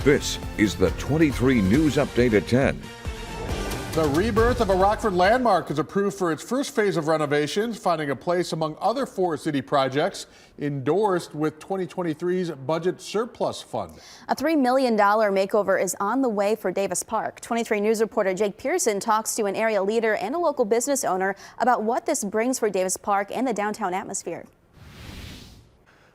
This is the 23 News Update at 10. The rebirth of a Rockford landmark is approved for its first phase of renovations, finding a place among other Forest City projects endorsed with 2023's budget surplus fund. A $3 million makeover is on the way for Davis Park. 23 News reporter Jake Pearson talks to an area leader and a local business owner about what this brings for Davis Park and the downtown atmosphere.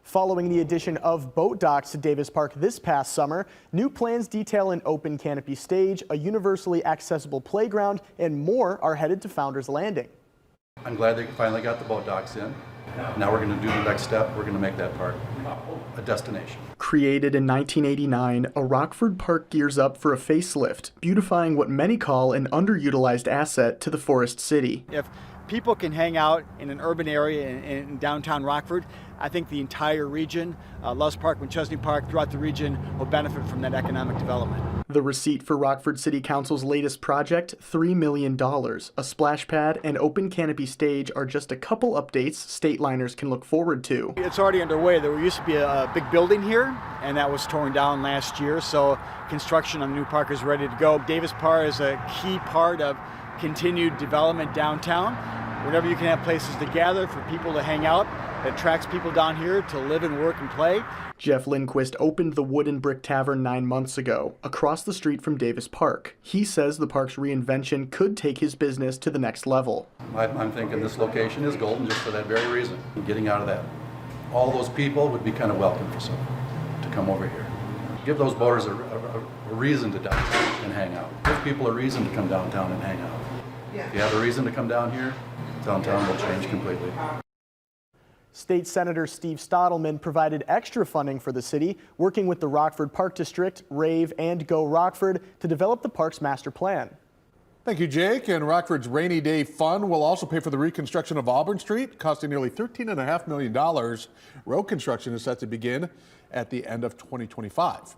Following the addition of boat docks to Davis Park this past summer, new plans detail an open canopy stage, a universally accessible playground, and more are headed to Founders Landing. I'm glad they finally got the boat docks in. Now we're going to do the next step. We're going to make that park a destination. Created in 1989, a Rockford Park gears up for a facelift, beautifying what many call an underutilized asset to the Forest City. If people can hang out in an urban area in downtown Rockford, I think the entire region, Loves Park, McChesney Park, throughout the region will benefit from that economic development. The receipt for Rockford City Council's latest project, $3 million. A splash pad and open canopy stage are just a couple updates Stateliners can look forward to. It's already underway. There used to be a big building here, and that was torn down last year, so construction on the new park is ready to go. Davis Park is a key part of continued development downtown. Whenever you can have places to gather for people to hang out, it attracts people down here to live and work and play. Jeff Lindquist opened the Wood and Brick Tavern 9 months ago, across the street from Davis Park. He says the park's reinvention could take his business to the next level. I'm thinking this location is golden just for that very reason. Getting out of that. All those people would be kind of welcome for someone to come over here. Give those boaters a reason to downtown and hang out. Give people a reason to come downtown and hang out. If you have a reason to come down here, downtown will change completely. State Senator Steve Stottleman provided extra funding for the city, working with the Rockford Park District, RAVE, and Go Rockford to develop the park's master plan. Thank you, Jake. And Rockford's Rainy Day Fund will also pay for the reconstruction of Auburn Street, costing nearly $13.5 million. Road construction is set to begin at the end of 2025.